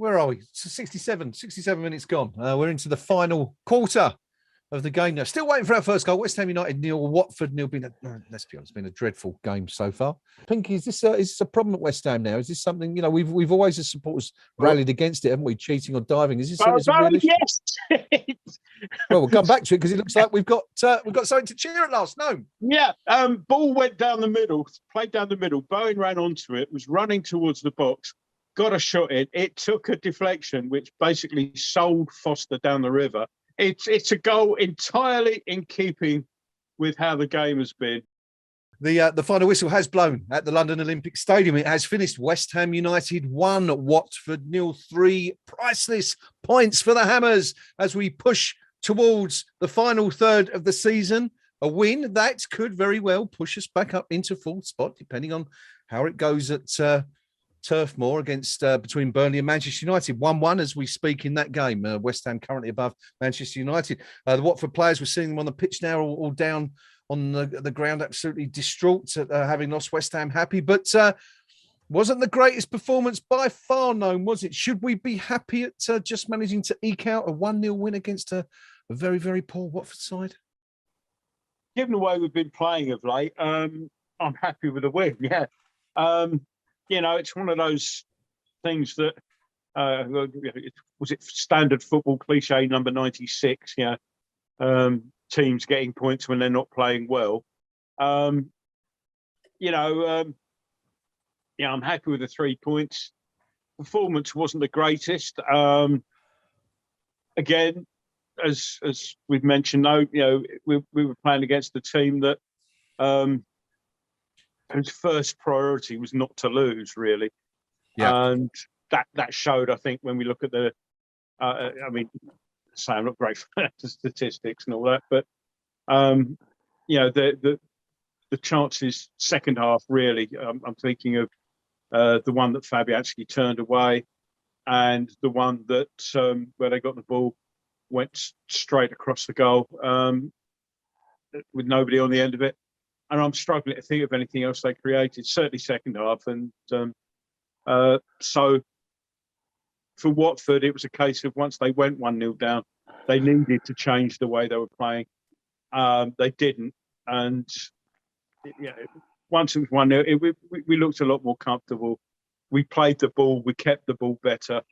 where are we? 67 minutes gone. We're into the final quarter of the game now. Still waiting for our first goal. West Ham United 0, Watford 0. Let's be honest, been a dreadful game so far. Pinky, is this a problem at West Ham now? Is this something, we've always as supporters rallied against it, haven't we? Cheating or diving. Is this a real issue? Yes. Well, we'll come back to it because it looks like we've got something to cheer at last. No. Yeah. Ball went down the middle, played down the middle. Bowen ran onto it, was running towards the box, got a shot in. It took a deflection, which basically sold Foster down the river. It's a goal entirely in keeping with how the game has been. The final whistle has blown at the London Olympic Stadium. It has finished. West Ham United 1, Watford 0, 3 priceless points for the Hammers as we push towards the final third of the season. A win that could very well push us back up into fourth spot, depending on how it goes at Turf Moor against between Burnley and Manchester United. 1-1 as we speak in that game. West Ham currently above Manchester United. The Watford players, we're seeing them on the pitch now, all down on the ground, absolutely distraught at having lost. West Ham happy, but wasn't the greatest performance by far, Gnome, was it? Should we be happy at just managing to eke out a 1-0 win against a very, very poor Watford side? Given the way we've been playing of late, I'm happy with the win, yeah. It's one of those things that, was it standard football cliche number 96, teams getting points when they're not playing well. I'm happy with the 3 points. Performance wasn't the greatest. Again, as we've mentioned, though, we were playing against a team that whose first priority was not to lose, really. Yeah. And that showed, I think, when we look at the, I'm not great for statistics and all that, but, the chances second half, really, I'm thinking of the one that Fabianski turned away and the one that where they got the ball, went straight across the goal with nobody on the end of it. And I'm struggling to think of anything else they created, certainly second half. And so for Watford, it was a case of once they went 1-0 down, they needed to change the way they were playing. They didn't. And once it was 1-0, we looked a lot more comfortable. We played the ball. We kept the ball better.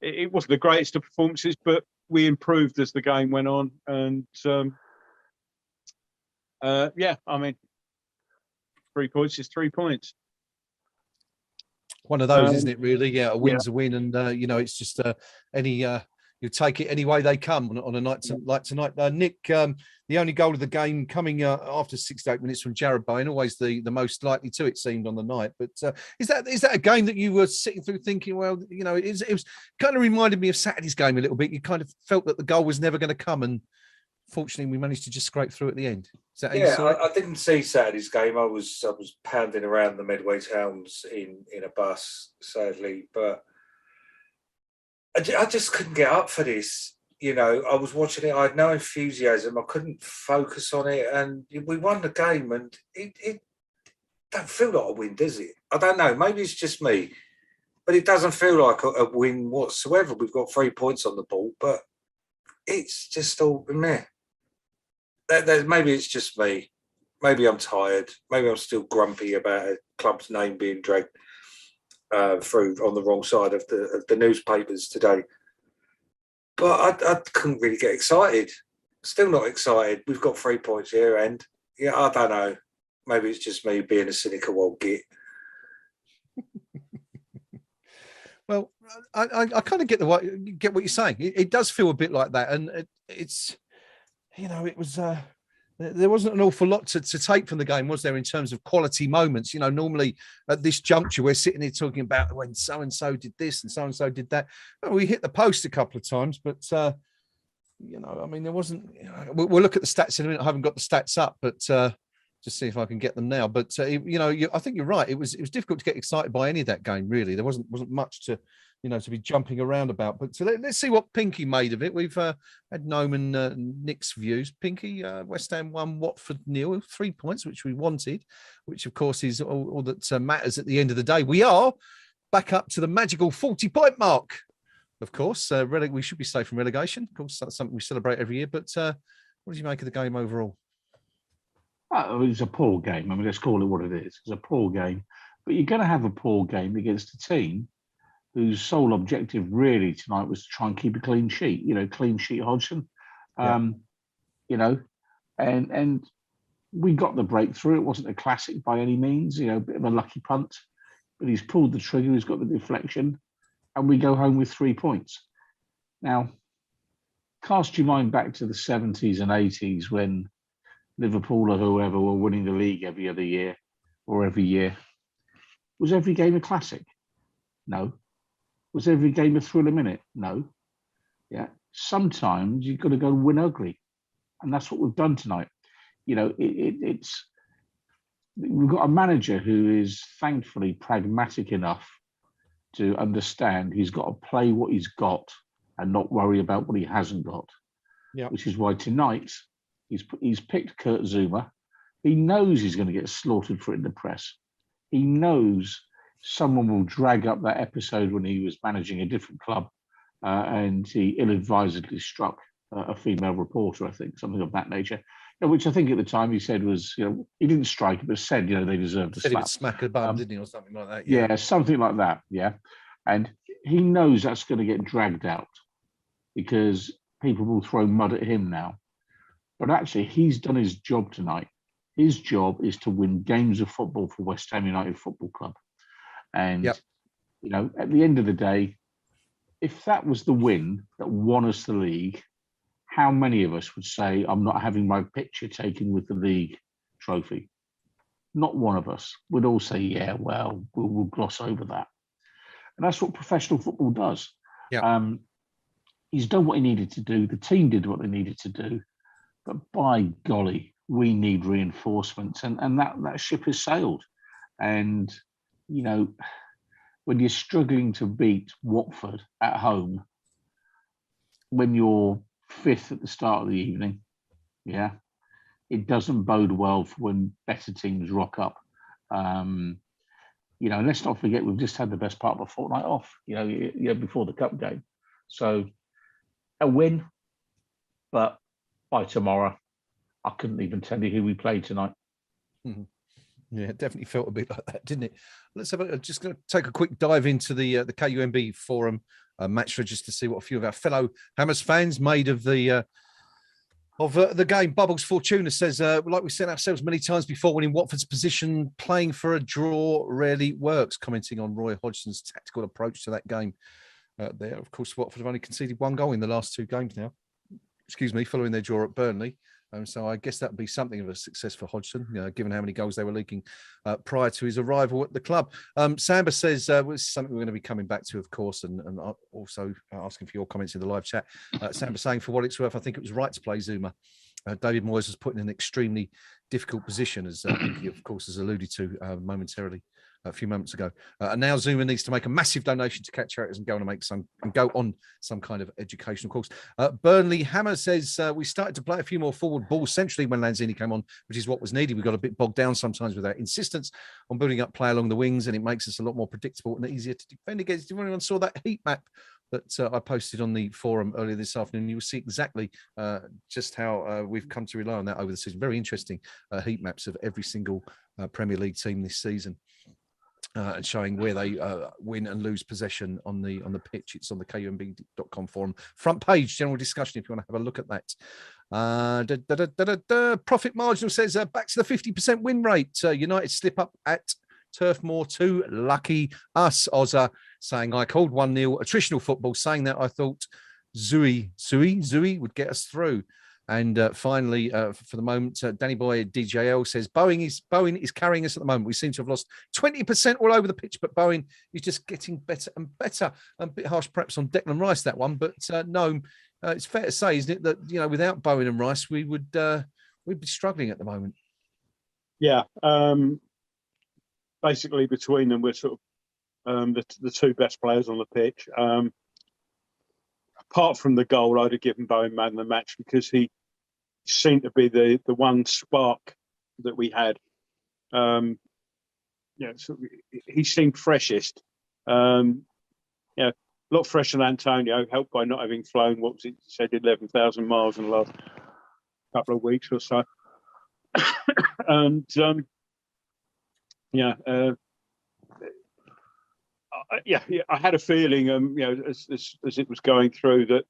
It wasn't the greatest of performances, but we improved as the game went on. And 3 points is 3 points. One of those, isn't it, really? Yeah, a win's a win. And, it's just you take it any way they come on a night like tonight. Nick, the only goal of the game coming after 68 minutes from Jarrod Bowen, always the most likely to, it seemed, on the night. But is that a game that you were sitting through thinking, well, it was kind of reminded me of Saturday's game a little bit. You kind of felt that the goal was never going to come, and fortunately we managed to just scrape through at the end. Is that how you saw it? I didn't see Saturday's game. I was pounding around the Medway towns in a bus, sadly, but I just couldn't get up for this. I was watching it. I had no enthusiasm. I couldn't focus on it. And we won the game, and it don't feel like a win, does it? I don't know. Maybe it's just me, but it doesn't feel like a win whatsoever. We've got 3 points on the ball, but it's just all meh. Maybe it's just me. Maybe I'm tired. Maybe I'm still grumpy about a club's name being dragged through on the wrong side of the newspapers today. But I couldn't really get excited. Still not excited. We've got 3 points here, and I don't know. Maybe it's just me being a cynical old git. Well, I kind of get what you're saying. It does feel a bit like that, and it's it was. There wasn't an awful lot to take from the game, was there, in terms of quality moments? Normally at this juncture, we're sitting here talking about when so-and-so did this and so-and-so did that. Well, we hit the post a couple of times, but, there wasn't... We'll look at the stats in a minute. I haven't got the stats up, but just see if I can get them now. But, I think you're right. It was difficult to get excited by any of that game, really. There wasn't much to be jumping around about. But so let's see what Pinky made of it. We've had Gnome and Nick's views. Pinky, West Ham 1, Watford 0, 3 points, which we wanted, which of course is all that matters at the end of the day. We are back up to the magical 40-point mark. Of course, we should be safe from relegation. Of course, that's something we celebrate every year. But what did you make of the game overall? It was a poor game. I mean, let's call it what it is. It's a poor game. But you're going to have a poor game against a team whose sole objective really tonight was to try and keep a clean sheet. Clean sheet Hodgson. And we got the breakthrough. It wasn't a classic by any means. A bit of a lucky punt, but he's pulled the trigger. He's got the deflection. And we go home with 3 points. Now, cast your mind back to the 70s and 80s when Liverpool or whoever were winning the league every other year or every year. Was every game a classic? No. Was every game a thrill a minute? No. Yeah. Sometimes you've got to go and win ugly. And that's what we've done tonight. We've got a manager who is thankfully pragmatic enough to understand he's got to play what he's got and not worry about what he hasn't got. Yeah. Which is why tonight he's picked Kurt Zouma. He knows he's going to get slaughtered for it in the press. He knows someone will drag up that episode when he was managing a different club and he ill-advisedly struck a female reporter, I think, something of that nature. Which I think at the time he said was, he didn't strike it, but said, they deserved a slap. Said he would smack a bum, didn't he, or something like that? Yeah, something like that, yeah. And he knows that's going to get dragged out because people will throw mud at him now. But actually, he's done his job tonight. His job is to win games of football for West Ham United Football Club. And, at the end of the day, if that was the win that won us the league, how many of us would say, I'm not having my picture taken with the league trophy? Not one of us. We'd all say, yeah, well, we'll gloss over that. And that's what professional football does. Yeah. He's done what he needed to do. The team did what they needed to do. But by golly, we need reinforcements. And that ship has sailed. And, when you're struggling to beat Watford at home, when you're fifth at the start of the evening, it doesn't bode well for when better teams rock up. And let's not forget we've just had the best part of a fortnight off, before the cup game. So a win, but by tomorrow, I couldn't even tell you who we played tonight. Mm-hmm. Yeah, it definitely felt a bit like that, didn't it? Let's have just going to take a quick dive into the KUMB Forum match register to see what a few of our fellow Hammers fans made of the game. Bubbles Fortuna says, like we said ourselves many times before, when in Watford's position, playing for a draw rarely works, commenting on Roy Hodgson's tactical approach to that game there. Of course, Watford have only conceded 1 goal in the last 2 games now, following their draw at Burnley. So I guess that would be something of a success for Hodgson, given how many goals they were leaking prior to his arrival at the club. Samba says, well, this is something we're going to be coming back to, of course, and also asking for your comments in the live chat. Samba saying, for what it's worth, I think it was right to play Zouma. David Moyes was put in an extremely difficult position, as Pinky, of course, has alluded to momentarily a few moments ago. And now Zouma needs to make a massive donation to cat charities and go on some kind of educational course. Burnley Hammer says, we started to play a few more forward balls centrally when Lanzini came on, which is what was needed. We got a bit bogged down sometimes with our insistence on building up play along the wings, and it makes us a lot more predictable and easier to defend against. If anyone saw that heat map that I posted on the forum earlier this afternoon, you will see exactly just how we've come to rely on that over the season. Very interesting heat maps of every single Premier League team this season. And showing where they win and lose possession on the pitch. It's on the KUMB.com forum front page, general discussion, if you want to have a look at that. Profit Marginal says, back to the 50% win rate. United slip up at Turf Moor 2. Lucky us. Ozza saying, I called 1-0 attritional football, saying that I thought Zui would get us through. And finally, for the moment, Danny Boy DJL says, Bowen is carrying us at the moment. We seem to have lost 20% all over the pitch, but Bowen is just getting better and better. A bit harsh perhaps on Declan Rice, that one. But no, it's fair to say, isn't it, that, without Bowen and Rice, we'd be struggling at the moment. Yeah. Basically, between them, we're sort of the 2 best players on the pitch. Apart from the goal, I'd have given Bowen man of the match because he seemed to be the one spark that we had. So he seemed freshest Yeah, a lot fresher than Antonio, helped by not having flown, what was it, said 11,000 miles in the last couple of weeks or so. And yeah, I had a feeling, as it was going through, that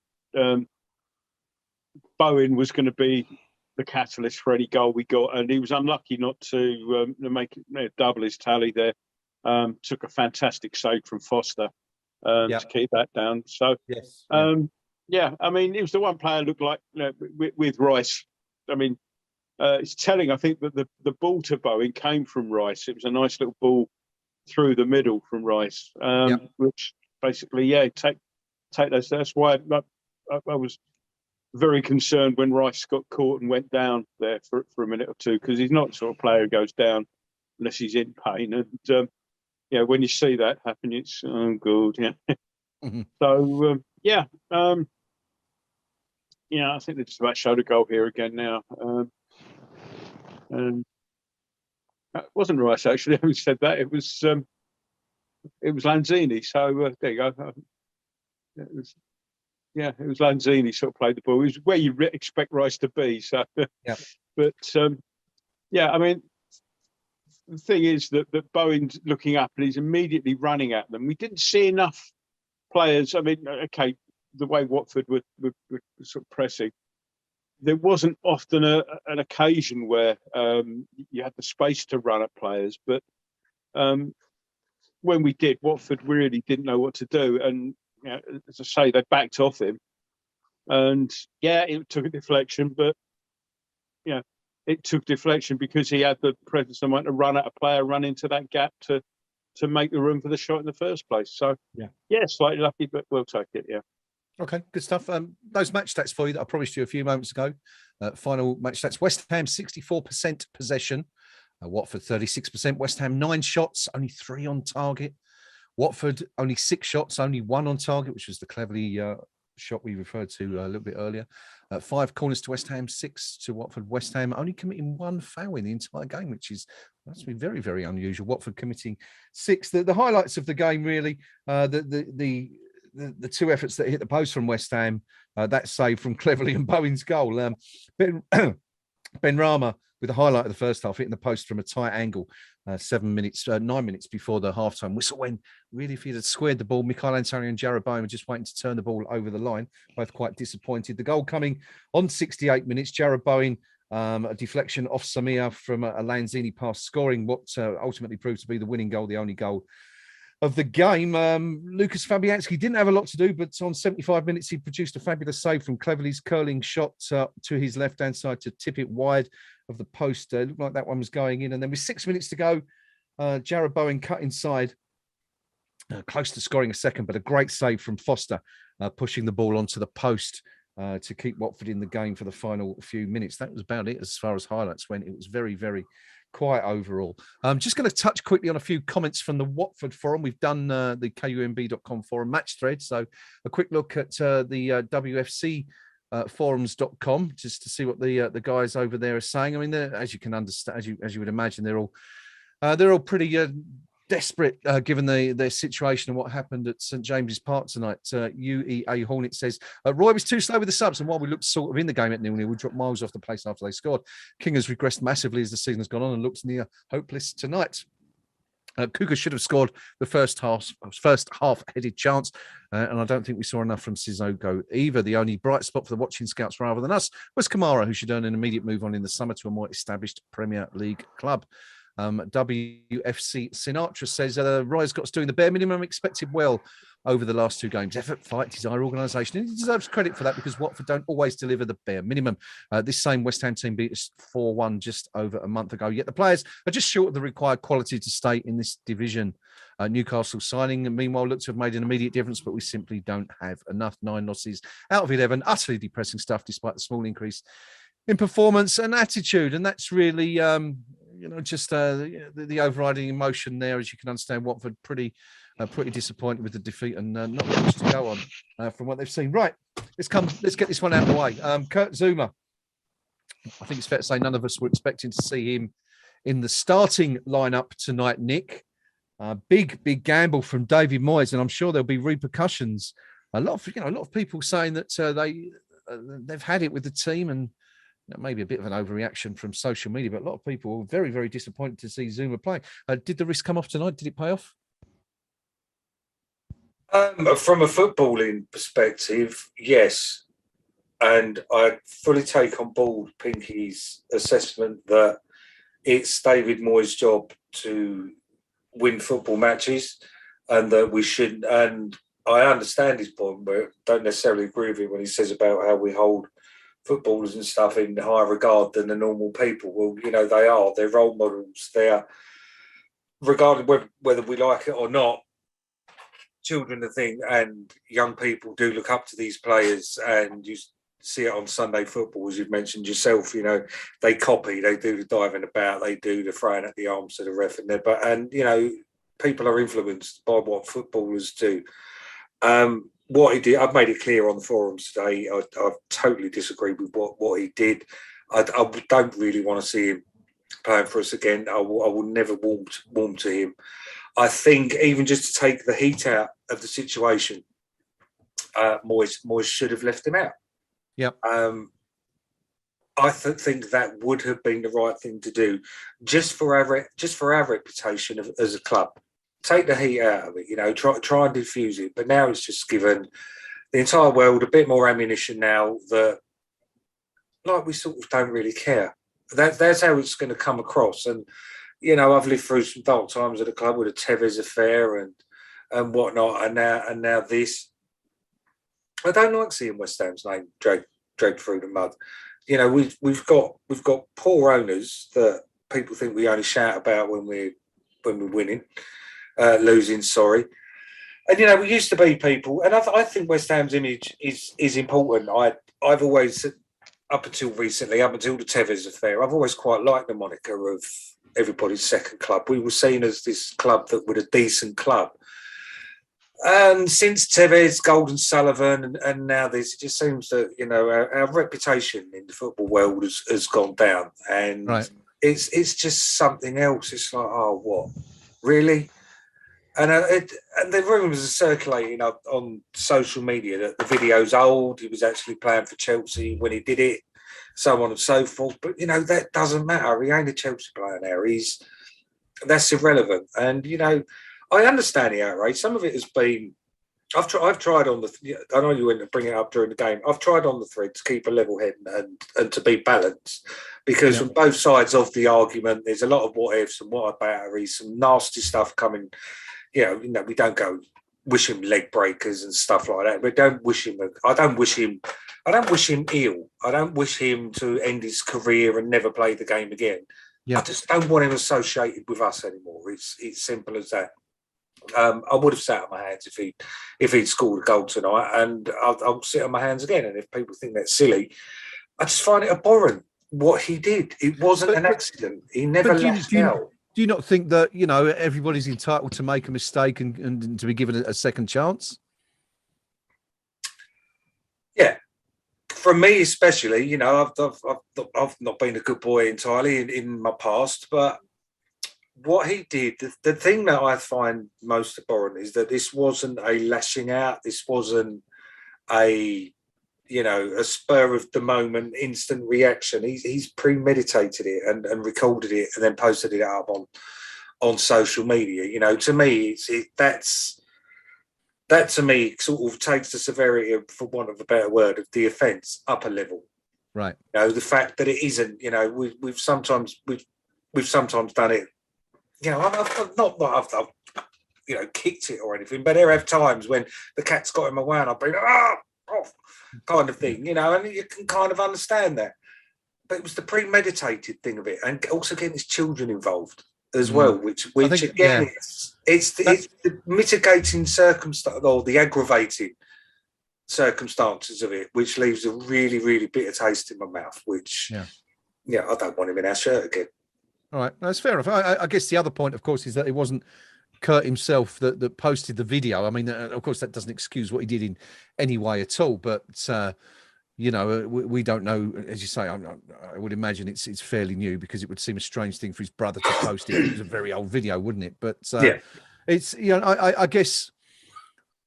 Bowen was going to be the catalyst for any goal we got, and he was unlucky not to make it, double his tally there. Took a fantastic save from Foster to keep that down. So, yes, yeah, I mean, it was the one player looked like, with Rice. I mean, it's telling, I think, that the ball to Bowen came from Rice. It was a nice little ball through the middle from Rice, which basically, take those. That's why I was very concerned when Rice got caught and went down there for a minute or two, because he's not the sort of player who goes down unless he's in pain. And when you see that happen, it's good. Yeah. Mm-hmm. So I think they just about showed a goal here again now. And it wasn't Rice, actually. Having said that, it was Lanzini. So there you go. It was Lanzini sort of played the ball. It was where you expect Rice to be. So, but I mean, the thing is that Bowen's looking up and he's immediately running at them. We didn't see enough players. I mean, okay, the way Watford were sort of pressing, there wasn't often an occasion where you had the space to run at players. But when we did, Watford really didn't know what to do. And as I say, they backed off him. And it took a deflection, but it took deflection because he had the presence of mind to run at a player, run into that gap to make the room for the shot in the first place. So slightly lucky, but we'll take it. Yeah. Okay, good stuff. Those match stats for you that I promised you a few moments ago. Final match stats: West Ham 64% possession, Watford 36%. West Ham 9 shots, only 3 on target. Watford only 6 shots, only 1 on target, which was the cleverly shot we referred to a little bit earlier. 5 corners to West Ham, 6 to Watford. West Ham only committing 1 foul in the entire game, which is that's been very, very unusual. Watford committing 6. The highlights of the game really, the 2 efforts that hit the post from West Ham, that save from Cleverley and Bowen's goal. Ben Rama with the highlight of the first half, hitting the post from a tight angle, 9 minutes before the halftime whistle. When really, if he'd have squared the ball, Michael Antonio and Jared Bowen were just waiting to turn the ball over the line. Both quite disappointed. The goal coming on 68 minutes. Jared Bowen, a deflection off Samir from a Lanzini pass, scoring what ultimately proved to be the winning goal, the only goal of the game. Lucas Fabianski didn't have a lot to do, but on 75 minutes, he produced a fabulous save from Cleverley's curling shot to his left-hand side to tip it wide of the post. Looked like that one was going in. And then with 6 minutes to go, Jared Bowen cut inside, close to scoring a second, but a great save from Foster, pushing the ball onto the post to keep Watford in the game for the final few minutes. That was about it as far as highlights went. It was very, very quiet overall. I'm just going to touch quickly on a few comments from the Watford forum. We've done the KUMB.com forum match thread. So a quick look at the WFC forums.com just to see what the guys over there are saying. I mean, as you can understand, as you would imagine, they're all pretty desperate given their situation and what happened at St James's Park tonight. UEA Hornet says Roy was too slow with the subs, and while we looked sort of in the game at 0-0, we dropped miles off the pace after they scored. King has regressed massively as the season has gone on and looks near hopeless tonight. Cougar should have scored the first half-headed chance, and I don't think we saw enough from Sissoko either. The only bright spot for the watching scouts rather than us was Kamara, who should earn an immediate move on in the summer to a more established Premier League club. WFC Sinatra says Roy's got us doing the bare minimum expected well over the last 2 games. Effort, fight, desire, organisation. And he deserves credit for that because Watford don't always deliver the bare minimum. This same West Ham team beat us 4-1 just over a month ago. Yet the players are just short of the required quality to stay in this division. Newcastle signing, meanwhile, looks to have made an immediate difference, but we simply don't have enough. 9 losses out of 11. Utterly depressing stuff despite the small increase in performance and attitude. And that's really... just the overriding emotion there, as you can understand. Watford pretty disappointed with the defeat and not much to go on from what they've seen. Right, let's get this one out of the way. Kurt Zouma, I think it's fair to say none of us were expecting to see him in the starting lineup tonight, Nick. Big gamble from David Moyes, and I'm sure there'll be repercussions. A lot of people saying that they've had it with the team, and maybe a bit of an overreaction from social media, but a lot of people were very, very disappointed to see Zouma play. Did the risk come off tonight? Did it pay off? From a footballing perspective, yes. And I fully take on board Pinky's assessment that it's David Moyes' job to win football matches, and that we should. And I understand his point, but don't necessarily agree with him when he says about how we hold footballers and stuff in higher regard than the normal people. Well, they're role models. They're, regardless whether we like it or not, children, the thing, and young people do look up to these players, and you see it on Sunday football, as you've mentioned yourself. They copy, they do the diving about, they do the throwing at the arms to the ref, and people are influenced by what footballers do. What he did, I've made it clear on the forums today. I totally disagree with what he did. I don't really want to see him playing for us again. I will never warm to him. I think even just to take the heat out of the situation, Moyes should have left him out. Yep. I think that would have been the right thing to do, just for our reputation as a club. Take the heat out of it, try and diffuse it. But now it's just given the entire world a bit more ammunition now that, like, we sort of don't really care. That's how it's going to come across. And, I've lived through some dark times at the club with the Tevez affair and whatnot. And now this. I don't like seeing West Ham's name dragged through the mud. We've got poor owners that people think we only shout about when we're winning. Losing, sorry. And we used to be people, and I think West Ham's image is important. I've always, up until recently, up until the Tevez affair, I've always quite liked the moniker of everybody's second club. We were seen as this club that was a decent club. And since Tevez, Golden Sullivan, and now this, it just seems that our reputation in the football world has gone down, and right. It's just something else. It's like, oh, what, really? And the rumours are circulating on social media that the video's old. He was actually playing for Chelsea when he did it, so on and so forth. But that doesn't matter. He ain't a Chelsea player now. That's irrelevant. And I understand the outrage. Some of it has been. I've tried on the. I know you went to bring it up during the game. I've tried on the thread to keep a level head and to be balanced, because from both sides of the argument, there's a lot of what ifs and what abouteries, some nasty stuff coming. We don't go wish him leg breakers and stuff like that. But don't wish him. I don't wish him ill. I don't wish him to end his career and never play the game again. Yeah. I just don't want him associated with us anymore. It's simple as that. I would have sat on my hands if he'd scored a goal tonight, and I'll sit on my hands again. And if people think that's silly, I just find it abhorrent what he did. It wasn't an accident. He never lashed out. Do you not think that everybody's entitled to make a mistake and to be given a second chance? Yeah, from me especially. I've not been a good boy entirely in my past, but what he did, the thing that I find most abhorrent is that this wasn't a lashing out. This wasn't a spur of the moment, instant reaction. He's premeditated it and recorded it and then posted it up on social media. To me, that to me sort of takes the severity of, for want of a better word, of the offence up a level. Right. The fact that it isn't. We've sometimes done it. I've not kicked it or anything, but there have times when the cat's got in my way and I've been off, kind of thing, and you can kind of understand that. But it was the premeditated thing of it, and also getting his children involved as well, which again, it's the mitigating circumstance or the aggravating circumstances of it, which leaves a really, really bitter taste in my mouth. Which, I don't want him in our shirt again. All right, that's fair enough. I guess the other point, of course, is that it wasn't Kurt himself that posted the video. I mean, of course, that doesn't excuse what he did in any way at all. But we don't know. As you say, I would imagine it's fairly new, because it would seem a strange thing for his brother to post it. It was a very old video, wouldn't it? But it's, you know, I guess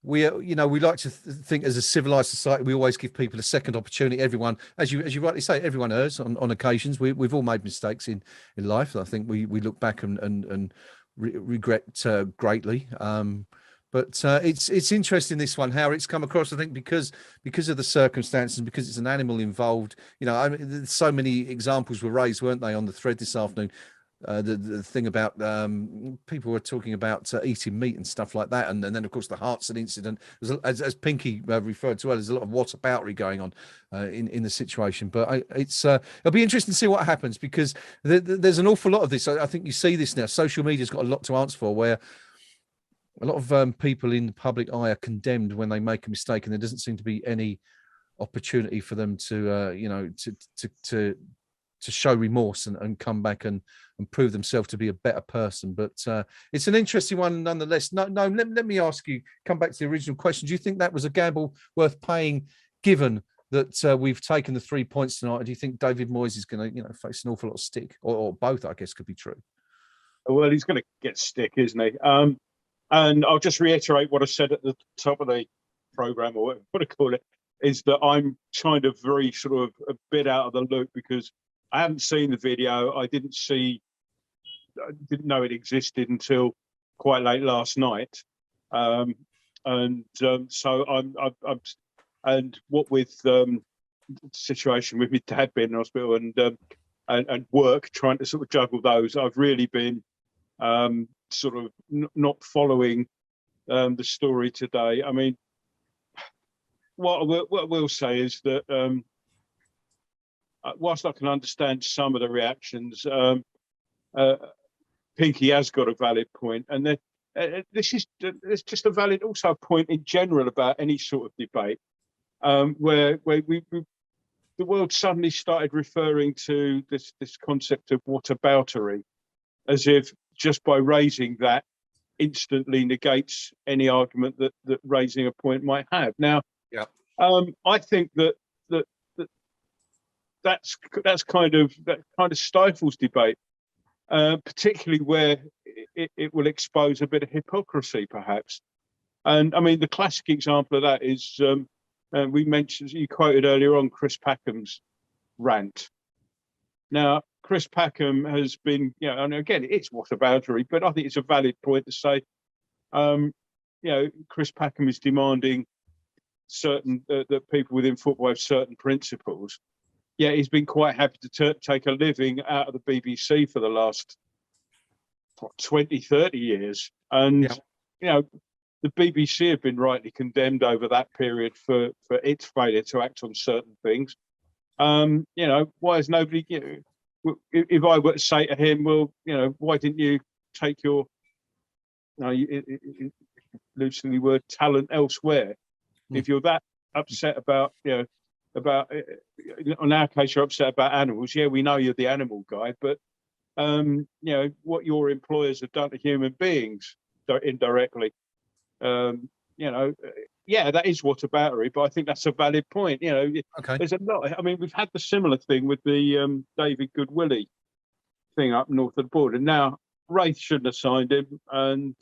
we like to think as a civilized society, we always give people a second opportunity. Everyone, as you rightly say, everyone errs on occasions. We've all made mistakes in life. I think we look back and regret greatly. But it's interesting, this one, how it's come across. I think because of the circumstances, because it's an animal involved. You know, I mean, so many examples were raised, weren't they, on the thread this afternoon? The thing about people were talking about eating meat and stuff like that, and then of course the Hartson incident, as Pinky referred to, there's a lot of whataboutery going on in the situation. But it'll be interesting to see what happens, because there's an awful lot of this. I think you see this now. Social media's got a lot to answer for, where a lot of people in the public eye are condemned when they make a mistake, and there doesn't seem to be any opportunity for them to to show remorse and come back and prove themselves to be a better person. But it's an interesting one nonetheless. No, let me ask you, come back to the original question. Do you think that was a gamble worth paying, given that we've taken the 3 points tonight? Or do you think David Moyes is going to, face an awful lot of stick, or both, I guess, could be true? Well, he's going to get stick, isn't he? And I'll just reiterate what I said at the top of the programme, or what I call it, is that I'm kind of very sort of a bit out of the loop, because I haven't seen the video. I didn't know it existed until quite late last night. So I'm and what with the situation with my dad being in hospital and work, trying to sort of juggle those, I've really been sort of not following the story today. I mean, what I will say is that whilst I can understand some of the reactions, Pinky has got a valid point, and then it's just a valid also point in general about any sort of debate where the world suddenly started referring to this concept of whataboutery, as if just by raising that instantly negates any argument that raising a point might have. Now, yeah, I think that kind of stifles debate, particularly where it will expose a bit of hypocrisy, perhaps. And I mean, the classic example of that is you quoted earlier on Chris Packham's rant. Now, Chris Packham has been, and again, it's whataboutery, but I think it's a valid point to say, Chris Packham is demanding certain that people within football have certain principles. Yeah, he's been quite happy to take a living out of the BBC for the last 20, 30 years. And, the BBC have been rightly condemned over that period for its failure to act on certain things. Why is nobody, if I were to say to him, well, why didn't you take your, loosely word, talent elsewhere? If you're that upset about, on our case, you're upset about animals. Yeah, we know you're the animal guy, but what your employers have done to human beings indirectly, that is whataboutery. But I think that's a valid point. Okay. There's a lot. I mean, we've had the similar thing with the David Goodwillie thing up north of the border. Now, Wraith shouldn't have signed him, and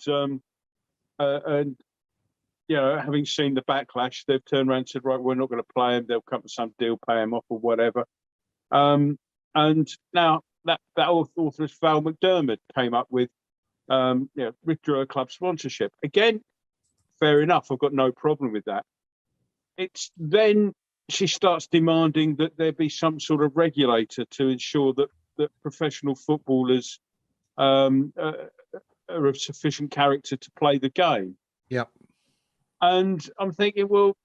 having seen the backlash, they've turned around and said, right, we're not going to play him. They'll come to some deal, pay him off or whatever. And now that authoress Val McDermott came up with, withdrew a club sponsorship. Again, fair enough. I've got no problem with that. It's then she starts demanding that there be some sort of regulator to ensure that professional footballers are of sufficient character to play the game. Yeah. And I'm thinking, well,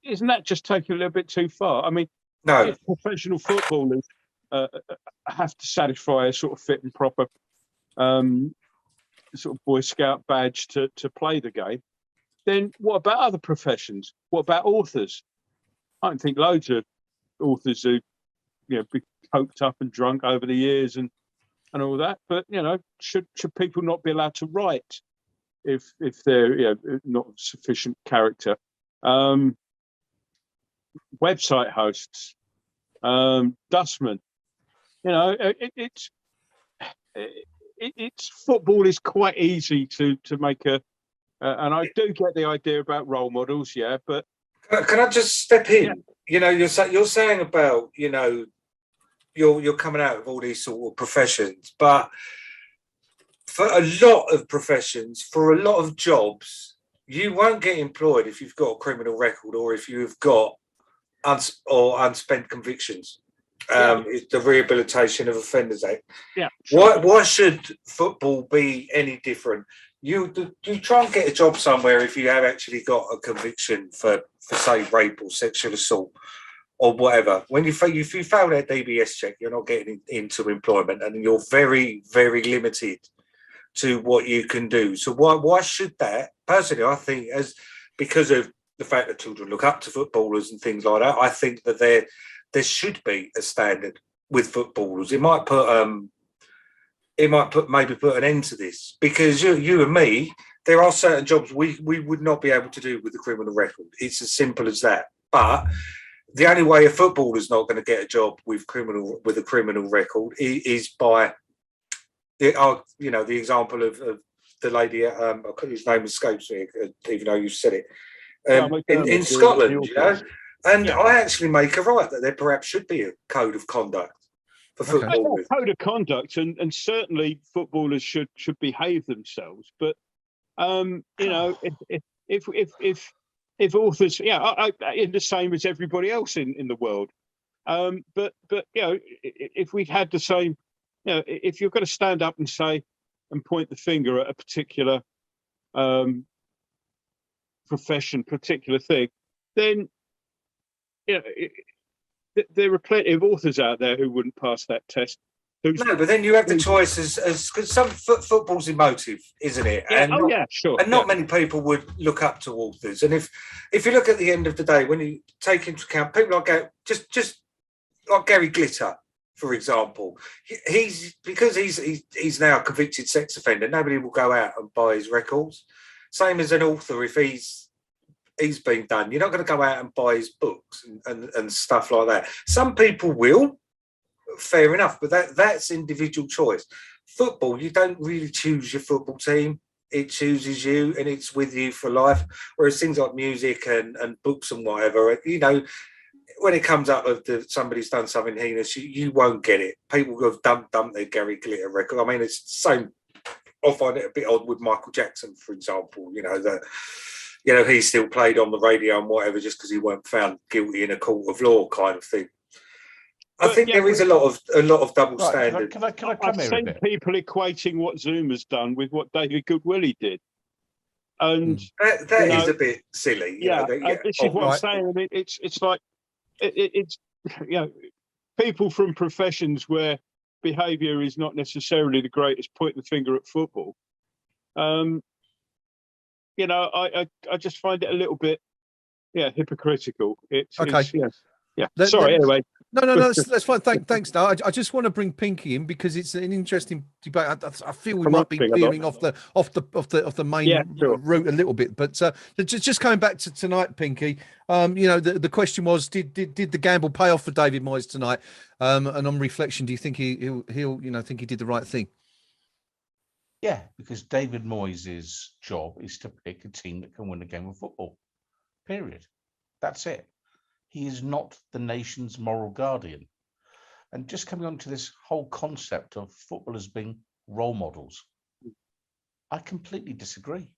isn't that just taking a little bit too far? I mean, No. if professional footballers have to satisfy a sort of fit and proper sort of Boy Scout badge to play the game, then what about other professions? What about authors? I don't think loads of authors who, been coked up and drunk over the years and all that, but should people not be allowed to write if they're not of sufficient character? Website hosts, dustmen, it's it's football is quite easy to make a, and I do get the idea about role models, yeah, but Can I just step in? Yeah. You know, you're saying about, you know, you're coming out of all these sort of professions, but for a lot of professions, for a lot of jobs, you won't get employed if you've got a criminal record or if you've got unspent convictions. It's the Rehabilitation of Offenders Act. yeah, sure. Why should football be any different? You try and get a job somewhere if you have actually got a conviction for say rape or sexual assault or whatever. When if you fail that DBS check, you're not getting into employment, and you're very, very limited to what you can do. So why should that? Personally, I think because of the fact that children look up to footballers and things like that, I think that there should be a standard with footballers. It might maybe put an end to this, because you and me, there are certain jobs we would not be able to do with a criminal record. It's as simple as that. But the only way a footballer's not going to get a job with a criminal record is by the example of the lady, whose name escapes me, even though you said it, in Scotland, you know. And I actually make a right that there perhaps should be a code of conduct for footballers. Code of conduct, and certainly footballers should behave themselves. But you know, if authors, in the same as everybody else in the world. But you know, if we had the same, you know, if you're going to stand up and say and point the finger at a particular profession, particular thing, then you know, there are plenty of authors out there who wouldn't pass that test. No, but then you have the choice as because some football's emotive, isn't it? Yeah, sure. And not many people would look up to authors. And if you look at the end of the day, when you take into account people like just like Gary Glitter, for example, he's now a convicted sex offender. Nobody will go out and buy his records. Same as an author, if he's been done, you're not going to go out and buy his books and stuff like that. Some people will, fair enough, but that's individual choice. Football, you don't really choose your football team. It chooses you and it's with you for life. Whereas things like music and books and whatever, you know, when it comes up of somebody's done something heinous, you won't get it. People have dumped their Gary Glitter record. I mean, it's the same. I find it a bit odd with Michael Jackson, for example, you know, that, you know, he's still played on the radio and whatever just because he weren't found guilty in a court of law kind of thing. I think there is a lot of double standard. Can I come I've here a seen bit? people equating what Zouma's done with what David Goodwillie did, and that is a bit silly. You know, this is what I'm saying. I mean, it's like it's you know, people from professions where behaviour is not necessarily the greatest point the finger at football. You know, I just find it a little bit hypocritical. Sorry, anyway. No, that's fine. Thanks. No, I just want to bring Pinky in because it's an interesting debate. I feel we might be veering off the main route a little bit, but just coming back to tonight, Pinky. You know, the question was, did the gamble pay off for David Moyes tonight? And on reflection, do you think he'll think he did the right thing? Yeah, because David Moyes' job is to pick a team that can win a game of football. Period. That's it. He is not the nation's moral guardian. And just coming on to this whole concept of footballers being role models, I completely disagree.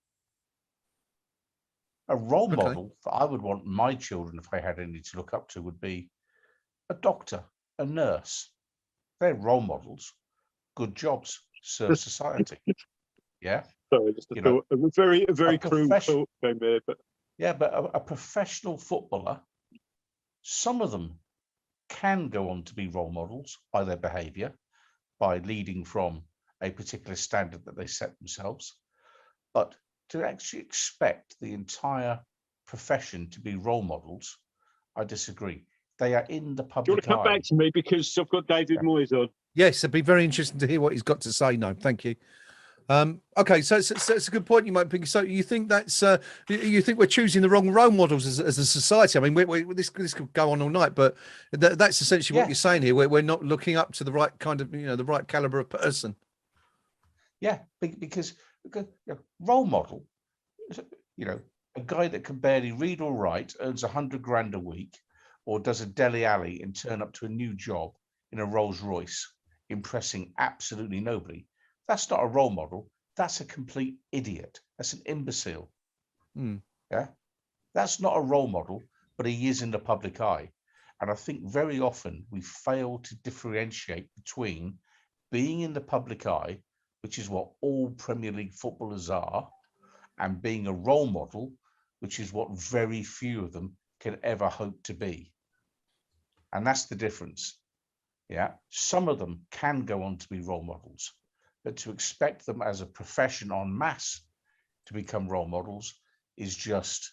A role model that I would want my children, if I had any to look up to, would be a doctor, a nurse. They're role models. Good jobs, serve society. Yeah. Sorry, just a thought. A very crude thought came there, but a professional footballer, some of them can go on to be role models by their behaviour, by leading from a particular standard that they set themselves. But to actually expect the entire profession to be role models, I disagree. They are in the public eye. Do you want to come back to me because I've got David Moyes on? Yes, it'd be very interesting to hear what he's got to say. No, thank you. Okay, so it's a good point you might think. So you think you think we're choosing the wrong role models as a society? I mean, this could go on all night, but that's essentially what you're saying here. We're not looking up to the right kind of, the right caliber of person. Yeah, because role model, a guy that can barely read or write earns 100 grand a week, or does a deli alley and turn up to a new job in a Rolls Royce, impressing absolutely nobody. That's not a role model. That's a complete idiot. That's an imbecile. Yeah, that's not a role model, but he is in the public eye. And I think very often we fail to differentiate between being in the public eye, which is what all Premier League footballers are, and being a role model, which is what very few of them can ever hope to be. And that's the difference. Yeah, some of them can go on to be role models, but to expect them as a profession en masse to become role models is just,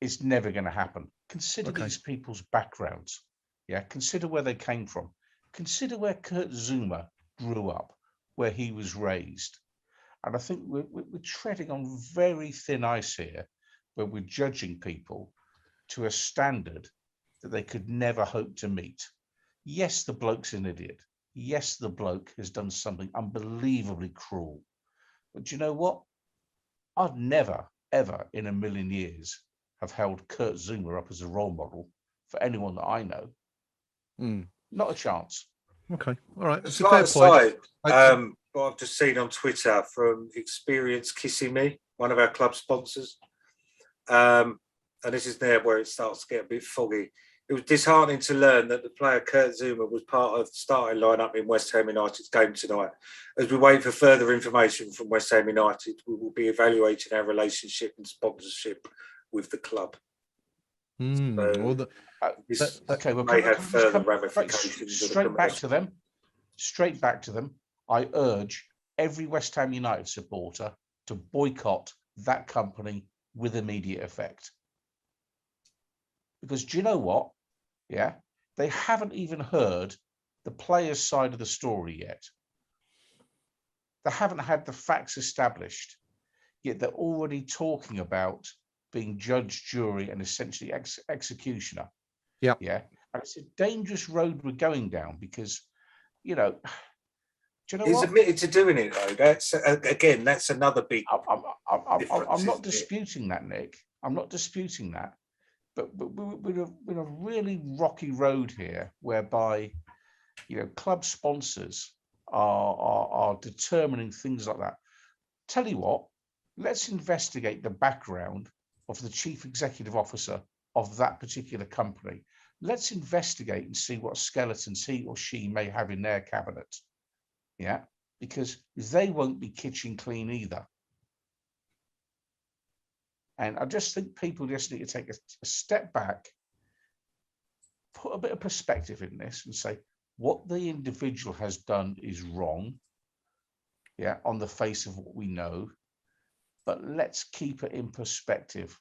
it's never going to happen. Consider these people's backgrounds. Yeah, consider where they came from. Consider where Kurt Zouma grew up, where he was raised. And I think we're treading on very thin ice here, where we're judging people to a standard that they could never hope to meet. Yes, the bloke's an idiot. Yes, the bloke has done something unbelievably cruel. But do you know what? I'd never, ever in a million years have held Kurt Zouma up as a role model for anyone that I know. Not a chance. Okay, all right. That's a Slight fair point. aside, what I've just seen on Twitter from Experience Kissing Me, one of our club sponsors, and this is there where it starts to get a bit foggy. It was disheartening to learn that the player Kurt Zouma was part of the starting lineup in West Ham United's game tonight. As we wait for further information from West Ham United, we will be evaluating our relationship and sponsorship with the club. So this may have further ramifications. Straight back to them. I urge every West Ham United supporter to boycott that company with immediate effect. Because do you know what? Yeah, they haven't even heard the players' side of the story yet. They haven't had the facts established, yet they're already talking about being judge, jury, and essentially executioner. Yeah. And it's a dangerous road we're going down because, do you know He's what? admitted to doing it though. That's again, that's another big. I'm not disputing that, Nick. I'm not disputing that. But we're a really rocky road here, whereby, club sponsors are determining things like that. Tell you what, let's investigate the background of the chief executive officer of that particular company. Let's investigate and see what skeletons he or she may have in their cabinet. Yeah, because they won't be kitchen clean either. And I just think people just need to take a step back, put a bit of perspective in this and say, what the individual has done is wrong, on the face of what we know, but let's keep it in perspective.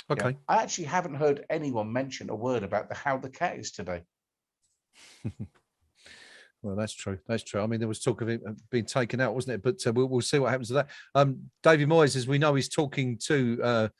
Okay. I actually haven't heard anyone mention a word about how the cat is today. Well, that's true. That's true. I mean, there was talk of it being taken out, wasn't it? But we'll see what happens to that. David Moyes, as we know, is talking to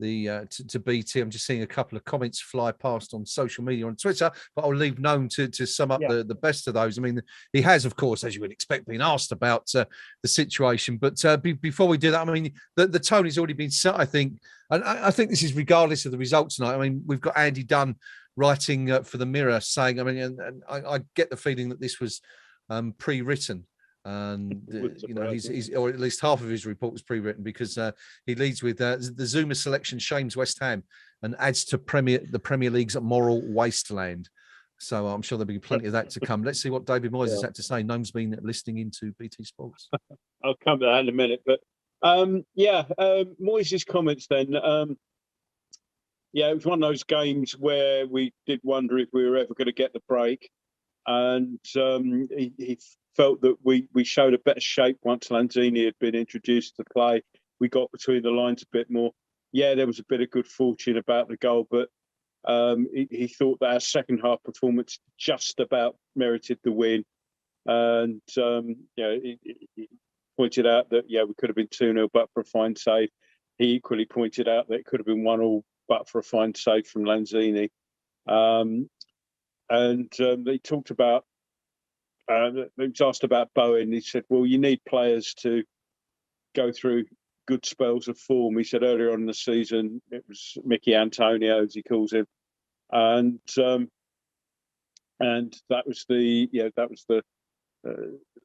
to BT. I'm just seeing a couple of comments fly past on social media on Twitter, but I'll leave Gnome to sum up the best of those. I mean, he has, of course, as you would expect, been asked about the situation. But before we do that, I mean, the tone has already been set, I think. And I think this is regardless of the results tonight. I mean, we've got Andy Dunn writing for the Mirror saying, I mean, and I get the feeling that this was pre-written. And he's or at least half of his report was pre-written, because he leads with the Zouma selection shames West Ham and adds to the Premier League's moral wasteland. So I'm sure there'll be plenty of that to come. Let's see what David Moyes has had to say. Gnome's been listening into BT Sports. I'll come to that in a minute, but Moyes' comments then. It was one of those games where we did wonder if we were ever going to get the break, and he felt that we showed a better shape once Lanzini had been introduced to play. We got between the lines a bit more. Yeah, there was a bit of good fortune about the goal, but he thought that our second half performance just about merited the win. And he pointed out that we could have been 2-0 but for a fine save. He equally pointed out that it could have been 1-1 but for a fine save from Lanzini. And they talked about he was asked about Bowen. He said, "Well, you need players to go through good spells of form." He said earlier on in the season it was Mickey Antonio, as he calls him, and that was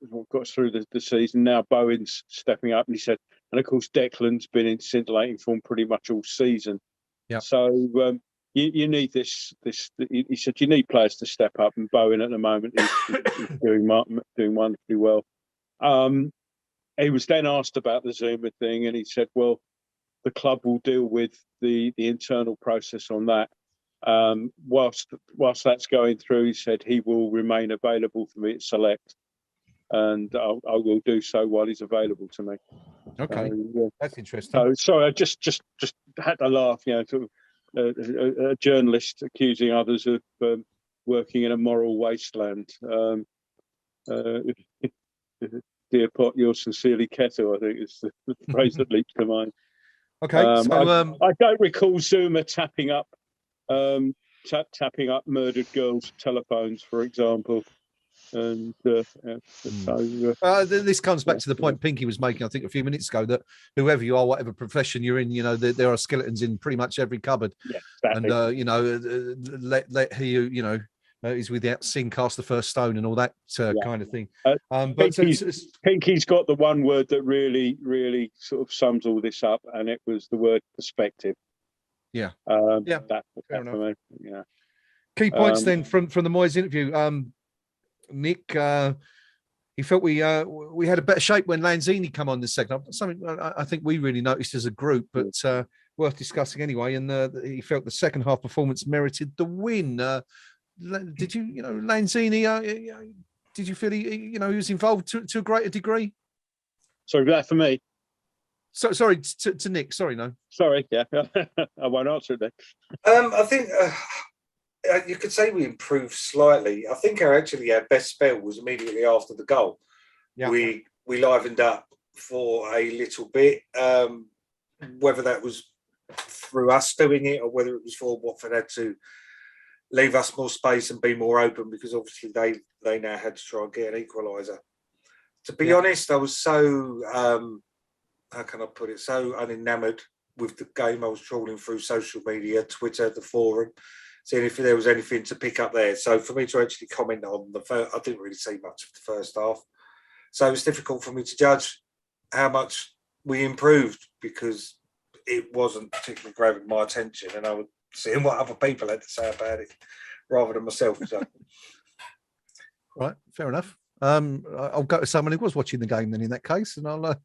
what got us through the season. Now Bowen's stepping up, and he said, and of course Declan's been in scintillating form pretty much all season. Yeah. So you need this. He said you need players to step up, and Bowen at the moment is doing wonderfully well. He was then asked about the Zouma thing, and he said, "Well, the club will deal with the internal process on that. Whilst that's going through," he said, "he will remain available for me to select, and I will do so while he's available to me." Okay, So, that's interesting. so sorry, I just had to laugh. Sort of a journalist accusing others of working in a moral wasteland. Dear pot, you're sincerely kettle, I think is the phrase that leaps to mind. Okay, I don't recall Zouma tapping up murdered girls' telephones, for example. And this comes back to the point Pinky was making, I think, a few minutes ago, that whoever you are, whatever profession you're in, there are skeletons in pretty much every cupboard. Yeah, exactly. And let he who is without sin cast the first stone and all that kind of thing. But Pinky's got the one word that really, really sort of sums all this up, and it was the word perspective. Yeah. That's for me. Yeah. Key points then from the Moyes interview. Nick, he felt we had a better shape when Lanzini come on the second half. Something I think we really noticed as a group, but worth discussing anyway. And he felt the second half performance merited the win. Did you, Lanzini? Did you feel he was involved to a greater degree? Sorry, that for me. So sorry to Nick. Sorry, no. Sorry, yeah, I won't answer it then. I think you could say we improved slightly. I think our best spell was immediately after the goal. Yeah. We livened up for a little bit. Whether that was through us doing it or whether it was for Watford had to leave us more space and be more open, because obviously they now had to try and get an equaliser. To be honest, I was so how can I put it, so unenamoured with the game. I was trawling through social media, Twitter, the forum, seeing if there was anything to pick up there. So for me to actually comment on the first, I didn't really see much of the first half. So it's difficult for me to judge how much we improved, because it wasn't particularly grabbing my attention, and I was seeing what other people had to say about it rather than myself. So. Right, fair enough. I'll go to someone who was watching the game then in that case, and I'll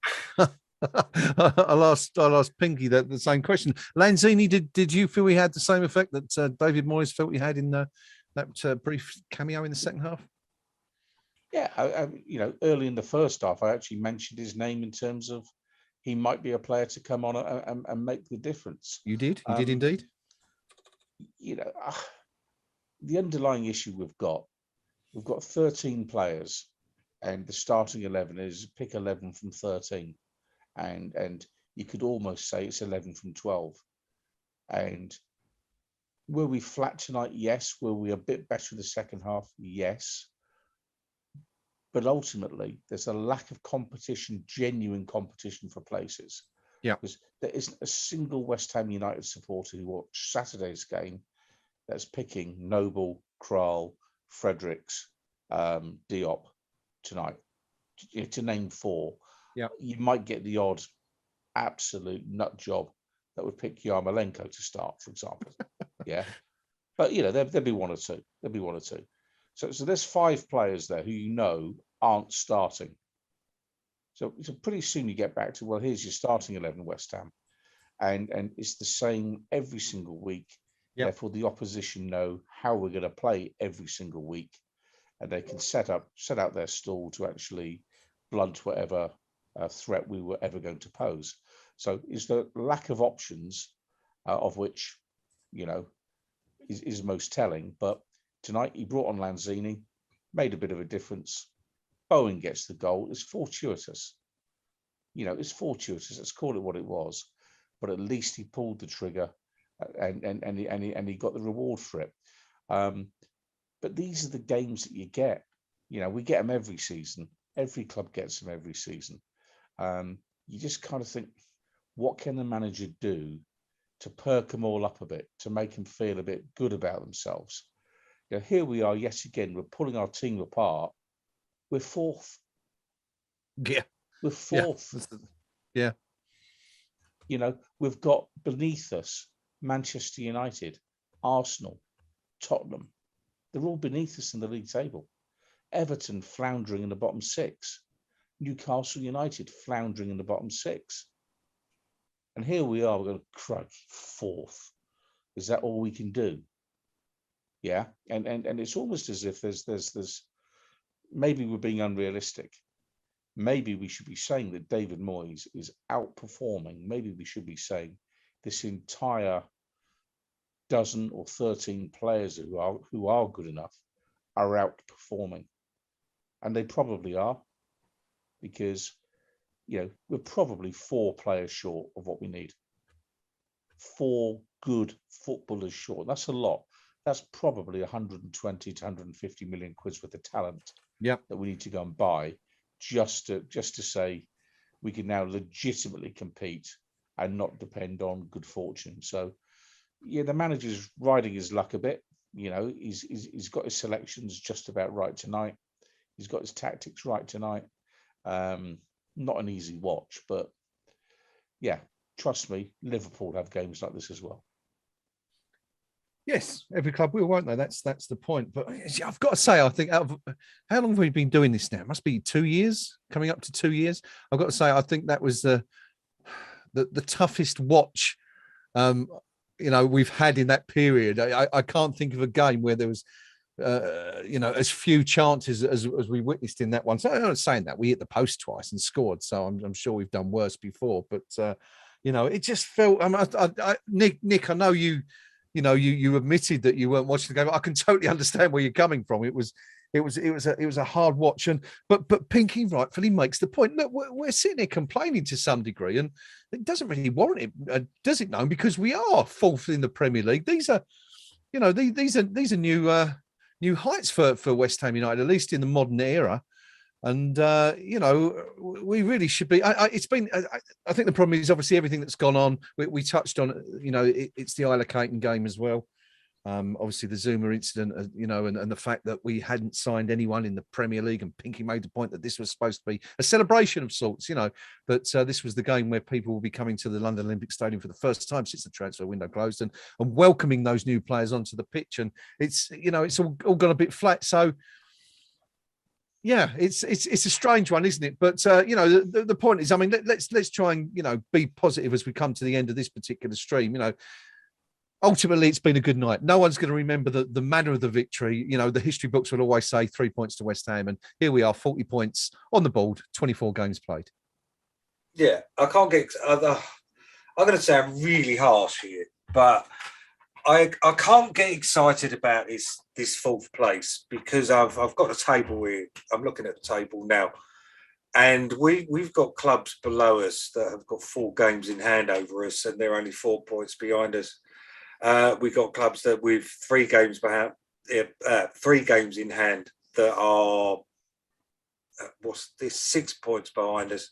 ask Pinky the same question. Lanzini, did you feel he had the same effect that David Moyes felt he had in that brief cameo in the second half? Yeah, early in the first half, I actually mentioned his name in terms of he might be a player to come on and make the difference. You did? You did indeed? The underlying issue we've got 13 players, and the starting 11 is pick 11 from 13. And you could almost say it's 11 from 12. And were we flat tonight? Yes. Were we a bit better in the second half? Yes. But ultimately, there's a lack of competition, genuine competition for places. Yeah. Because there isn't a single West Ham United supporter who watched Saturday's game that's picking Noble, Kral, Fredericks, Diop tonight, to name four. Yeah, you might get the odd absolute nut job that would pick Yarmolenko to start, for example. Yeah, but there'll be one or two. There'll be one or two. So there's 5 players there who aren't starting. So pretty soon you get back to, well, here's your starting 11, West Ham, and it's the same every single week. Yep. Therefore, the opposition know how we're going to play every single week, and they can set out their stall to actually blunt whatever threat we were ever going to pose. So is the lack of options, of which, is most telling. But tonight he brought on Lanzini, made a bit of a difference. Bowen gets the goal. It's fortuitous. It's fortuitous. Let's call it what it was. But at least he pulled the trigger, and he got the reward for it. But these are the games that you get. You know, we get them every season. Every club gets them every season. You just kind of think, what can the manager do to perk them all up a bit, to make them feel a bit good about themselves? You know, here we are yet again. We're pulling our team apart. We're fourth. Yeah. We're fourth. Yeah. You know, we've got beneath us Manchester United, Arsenal, Tottenham. They're all beneath us in the league table. Everton floundering in the bottom six. Newcastle United floundering in the bottom six. And here we are, we're going to crud fourth. Is that all we can do? Yeah. And it's almost as if there's maybe we're being unrealistic. Maybe we should be saying that David Moyes is outperforming. Maybe we should be saying this entire dozen or 13 players who are good enough are outperforming. And they probably are, because, you know, we're probably 4 players short of what we need. 4 good footballers short. That's a lot. That's probably 120 to 150 million quid's worth of talent that we need to go and buy just to say we can now legitimately compete and not depend on good fortune. So, yeah, the manager's riding his luck a bit. You know, he's got his selections just about right tonight. He's got his tactics right tonight. Not an easy watch, but yeah, trust me, Liverpool have games like this as well. Yes, every club will, won't they? That's the point. But I've got to say, I think how long have we been doing this now? It must be 2 years, coming up to 2 years. I've got to say, I think that was the toughest watch we've had in that period. I can't think of a game where there was as few chances as we witnessed in that one. So I'm not saying that we hit the post twice and scored, so I'm sure we've done worse before. But it just felt. Nick, I know you admitted that you weren't watching the game. I can totally understand where you're coming from. It was a hard watch, but Pinky rightfully makes the point. Look, we're sitting here complaining to some degree, and it doesn't really warrant it, does it? No, because we are fourth in the Premier League. These are, these are new heights for West Ham United, at least in the modern era. And we really should be. I think the problem is obviously everything that's gone on. We touched on, it's the Isla Caton game as well. Obviously the Zouma incident, and the fact that we hadn't signed anyone in the Premier League, and Pinky made the point that this was supposed to be a celebration of sorts, but this was the game where people will be coming to the London Olympic Stadium for the first time since the transfer window closed, and welcoming those new players onto the pitch, and it's all gone a bit flat. So yeah, it's a strange one, isn't it? But the point is, I mean, let's try and be positive as we come to the end of this particular stream. Ultimately, it's been a good night. No one's going to remember the manner of the victory. The history books will always say 3 points to West Ham, and here we are, 40 points on the board, 24 games played. Yeah, I can't get. I'm going to sound really harsh here, but I can't get excited about this fourth place, because I've got a table here. I'm looking at the table now, and we've got clubs below us that have got 4 games in hand over us, and they're only 4 points behind us. We've got clubs that with 3 games behind, 3 games in hand that are 6 points behind us.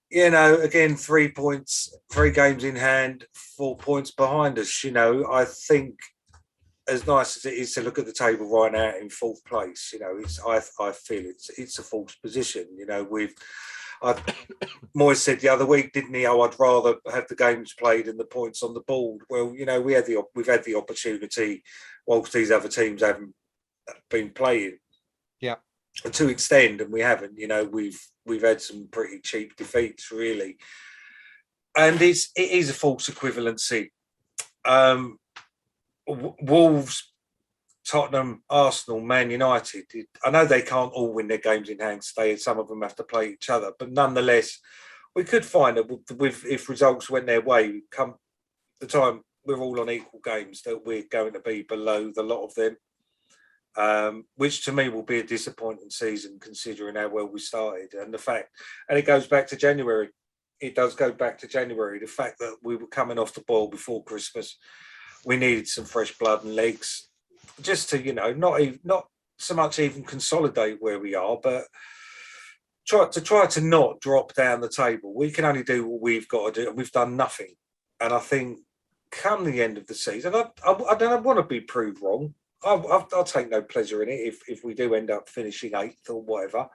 Again, 3 points, 3 games in hand, 4 points behind us. I think, as nice as it is to look at the table right now in 4th place, I feel it's a false position. Moyes said the other week, didn't he? I'd rather have the games played and the points on the board. Well, we've had the opportunity whilst these other teams haven't been playing. Yeah. To extend, and we haven't. We've had some pretty cheap defeats, really, and it is a false equivalency. Wolves, Tottenham, Arsenal, Man United. I know they can't all win their games in hand. Some of them have to play each other, but nonetheless, we could find that if results went their way, come the time we're all on equal games, that we're going to be below the lot of them. Which to me will be a disappointing season, considering how well we started, and the fact, and it goes back to January. It does go back to January. The fact that we were coming off the boil before Christmas, we needed some fresh blood and legs, just to not so much even consolidate where we are, but try to not drop down the table. We can only do what we've got to do, and we've done nothing. And I think come the end of the season, I don't want to be proved wrong. I'll take no pleasure in it if we do end up finishing 8th or whatever.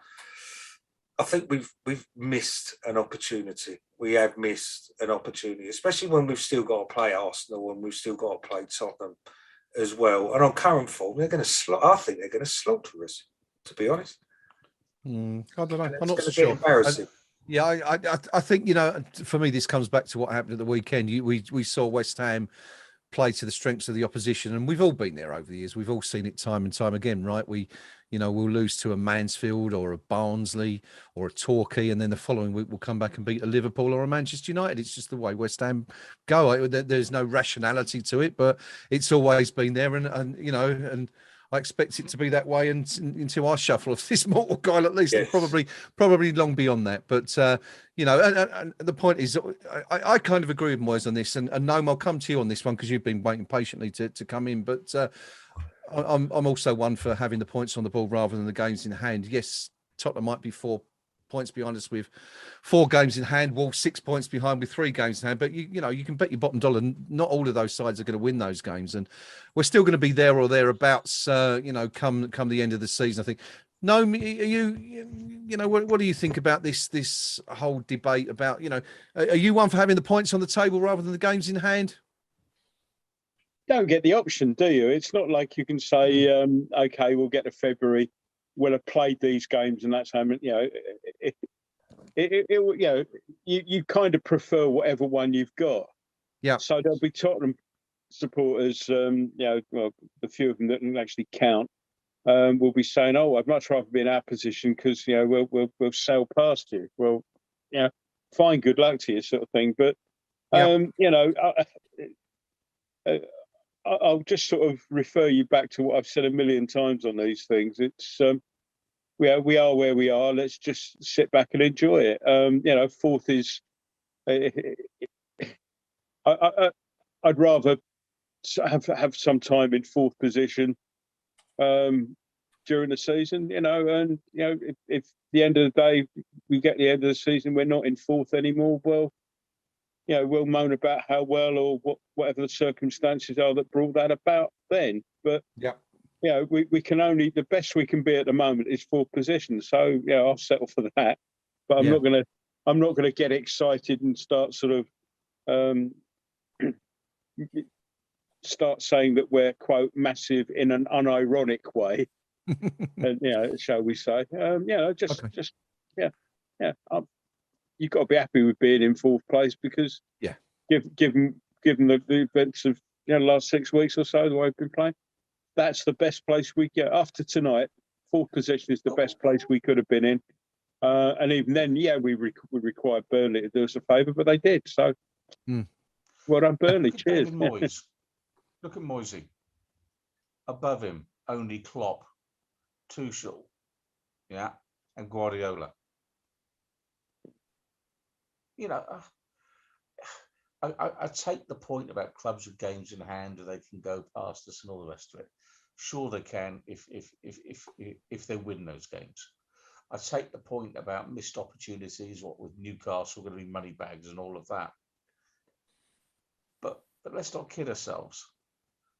I think we've missed an opportunity. We have missed an opportunity, especially when we've still got to play Arsenal and we've still got to play Tottenham as well. And on current form, I think they're going to slaughter us, to be honest. I don't know. I'm not It's so going to sure. be embarrassing. I think, for me, this comes back to what happened at the weekend. We saw West Ham play to the strengths of the opposition, and we've all been there over the years. We've all seen it time and time again, right? We'll lose to a Mansfield or a Barnsley or a Torquay, and then the following week we'll come back and beat a Liverpool or a Manchester United. It's just the way West Ham go. There's no rationality to it, but it's always been there, and I expect it to be that way until I shuffle off this mortal coil, at least, Yes. and probably long beyond that. But and the point is, I kind of agree with Moyes on this, and Gnome, I'll come to you on this one because you've been waiting patiently to come in. But I'm also one for having the points on the ball rather than the games in hand. Yes, Tottenham might be 4 points behind us with 4 games in hand, Wolves 6 points behind with 3 games in hand, but you can bet your bottom dollar not all of those sides are going to win those games, and we're still going to be there or thereabouts come the end of the season, I think. No, what do you think about this whole debate about, are you one for having the points on the table rather than the games in hand? Don't get the option, do you? It's not like you can say, okay, we'll get to February, we'll have played these games, and that's how many. You kind of prefer whatever one you've got. Yeah. So there'll be Tottenham supporters, well, the few of them that can actually count, will be saying, "Oh, I'd much rather be in our position because we'll sail past you." Well, fine, good luck to you, sort of thing. But I'll just sort of refer you back to what I've said a million times on these things. It's we are where we are. Let's just sit back and enjoy it. Fourth is. I'd rather have some time in 4th position during the season. And if the end of the day we get the end of the season, we're not in 4th anymore. Well. We'll moan about how well or whatever the circumstances are that brought that about then. But we can only, the best we can be at the moment is 4th position. So I'll settle for that. But I'm not gonna get excited and start sort of start saying that we're quote massive in an unironic way. And shall we say? You've got to be happy with being in 4th place because given the events of the last 6 weeks or so, the way we've been playing, that's the best place we get. After tonight, 4th position is the best place we could have been in. And even then, we required Burnley to do us a favour, but they did. So, well done, Burnley. Cheers. Look at Moisey. Above him, only Klopp, Tuchel, and Guardiola. I take the point about clubs with games in hand and they can go past us and all the rest of it. Sure, they can if they win those games. I take the point about missed opportunities, what with Newcastle going to be money bags and all of that. But let's not kid ourselves.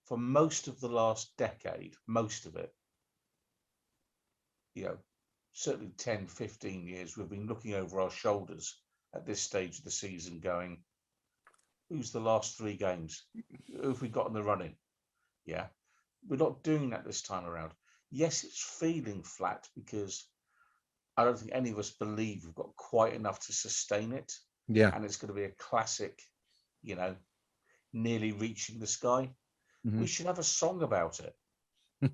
For most of the last decade, most of it, certainly 10, 15 years, we've been looking over our shoulders at this stage of the season going, who's the last 3 games? Who have we got in the running? Yeah. We're not doing that this time around. Yes, it's feeling flat because I don't think any of us believe we've got quite enough to sustain it. Yeah. And it's going to be a classic, nearly reaching the sky. Mm-hmm. We should have a song about it.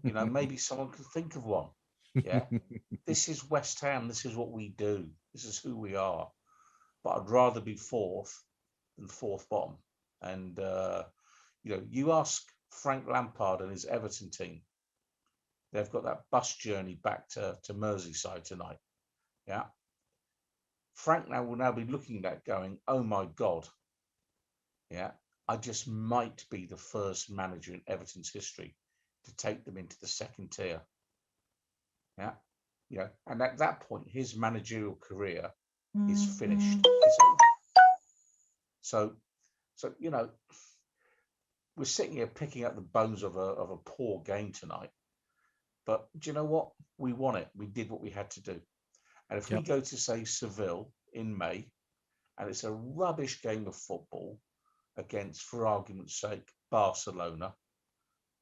Maybe someone could think of one. Yeah. This is West Ham. This is what we do. This is who we are. But I'd rather be 4th than 4th bottom. And, you ask Frank Lampard and his Everton team, they've got that bus journey back to Merseyside tonight. Yeah. Frank will now be looking at that going, oh my God. Yeah. I just might be the first manager in Everton's history to take them into the 2nd tier. Yeah, and at that point, his managerial career is finished. It's over. So we're sitting here picking up the bones of a poor game tonight. But do you know what? We won it. We did what we had to do. And if we go to, say, Seville in May, and it's a rubbish game of football against, for argument's sake, Barcelona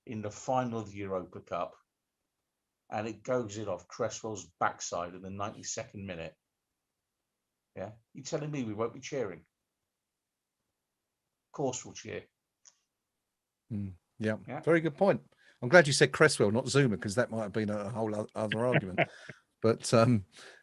in the final of the Europa Cup, and it goes in off Cresswell's backside in the 92nd minute, yeah, you're telling me we won't be cheering? Of course we'll cheer. Yeah, very good point. I'm glad you said Cresswell, not Zouma, because that might have been a whole other argument. But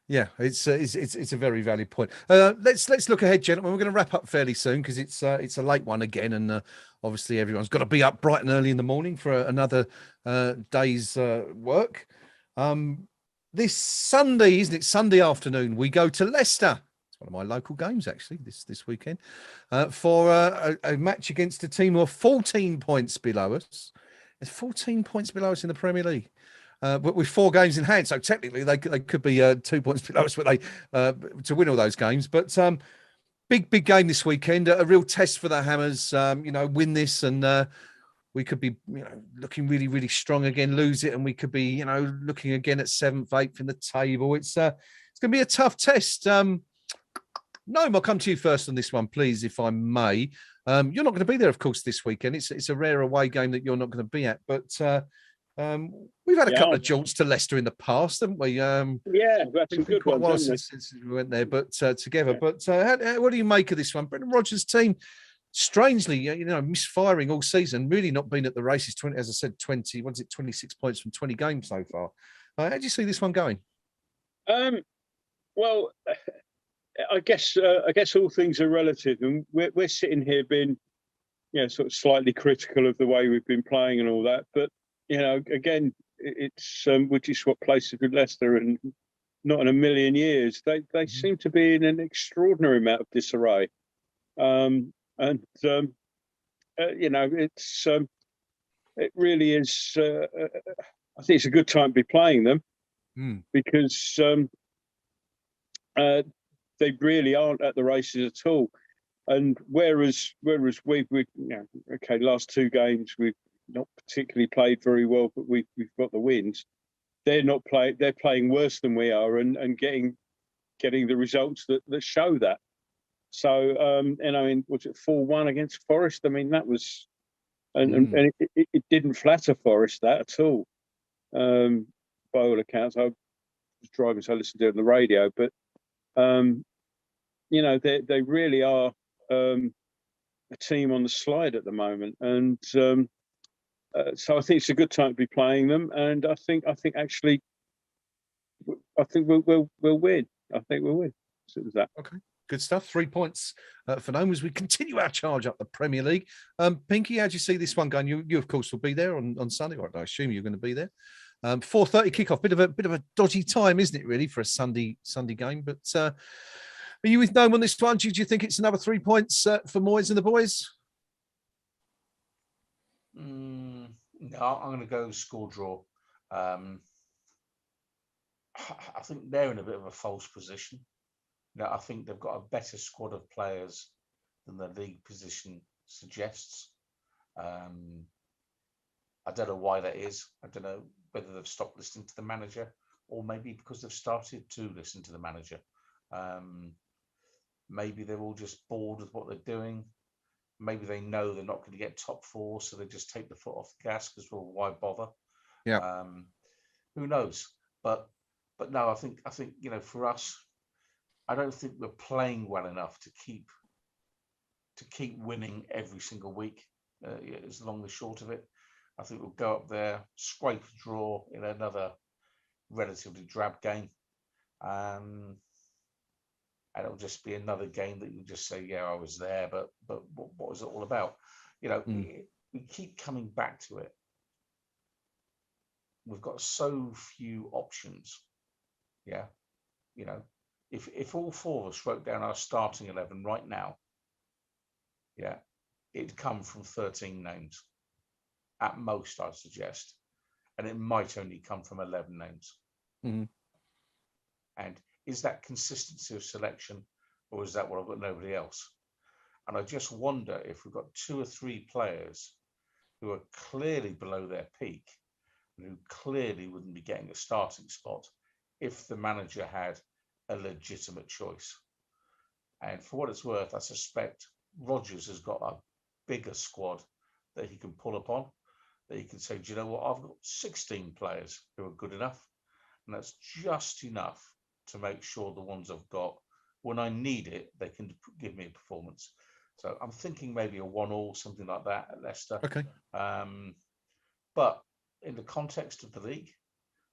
yeah, it's a very valid point. Let's look ahead, gentlemen. We're going to wrap up fairly soon because it's a late one again, and obviously everyone's got to be up bright and early in the morning for another day's work. This Sunday, isn't it? Sunday afternoon, we go to Leicester. It's one of my local games actually this weekend for a match against a team who are 14 points below us. There's 14 points below us in the Premier League. But with 4 games in hand, so technically they could be 2 points below us, but they to win all those games. But big game this weekend, a real test for the Hammers. Win this, and we could be looking really strong again. Lose it, and we could be looking again at 7th, 8th in the table. It's going to be a tough test. Gnome, I'll come to you first on this one, please, if I may. You're not going to be there, of course, this weekend. It's a rare away game that you're not going to be at, but. We've had a couple of jaunts to Leicester in the past, haven't we? Yeah, we had some good quite a while ones, since we went there, but together. But what do you make of this one? Brendan Rodgers' team, strangely, misfiring all season, really not been at the races. 20, as I said, 26 points from 20 games so far. How do you see this one going? Well, I guess all things are relative, and we're sitting here being, sort of slightly critical of the way we've been playing and all that, but. Again, it's we're just what places with Leicester, and not in a million years. They seem to be in an extraordinary amount of disarray, it's it really is. I think it's a good time to be playing them because they really aren't at the races at all. And whereas we've last 2 games we've not particularly played very well, but we've got the wins. They're playing worse than we are, and getting the results that show that. So was it 4-1 against Forest? I mean, that was, and it didn't flatter Forest that at all. By all accounts, I was driving, so I listened to it on the radio. But they really are a team on the slide at the moment, and. So I think it's a good time to be playing them, and I think actually, I think we'll win. I think we'll win. So it was that. Okay, good stuff. 3 points for Gnome as we continue our charge up the Premier League. Pinky, how do you see this one going? You of course will be there on Sunday. Or I assume you're going to be there. 4:30 kickoff. Bit of a dodgy time, isn't it? Really for a Sunday game. But are you with Gnome on this one? Do you think it's another 3 points for Moyes and the boys? No, I'm going to go score draw. I think they're in a bit of a false position. I think they've got a better squad of players than the league position suggests. I don't know why that is. I don't know whether they've stopped listening to the manager, or maybe because they've started to listen to the manager. Maybe they're all just bored with what they're doing. Maybe they know they're not going to get top 4, so they just take the foot off the gas because, well, why bother? Yeah. Who knows? But no, I think for us, I don't think we're playing well enough to keep winning every single week. Is long and short of it. I think we'll go up there, scrape a draw in another relatively drab game. And it'll just be another game that you just say, yeah, I was there, but what was it all about? We keep coming back to it. We've got so few options. Yeah. If all 4 of us wrote down our starting 11 right now, yeah, it'd come from 13 names. At most, I'd suggest. And it might only come from 11 names. Mhm. And is that consistency of selection, or is that what I've got nobody else? And I just wonder if we've got 2 or 3 players who are clearly below their peak and who clearly wouldn't be getting a starting spot if the manager had a legitimate choice. And for what it's worth, I suspect Rodgers has got a bigger squad that he can pull upon, that he can say, do you know what, I've got 16 players who are good enough, and that's just enough to make sure the ones I've got, when I need it, they can give me a performance. So I'm thinking maybe a 1-1, something like that at Leicester. Okay. But in the context of the league,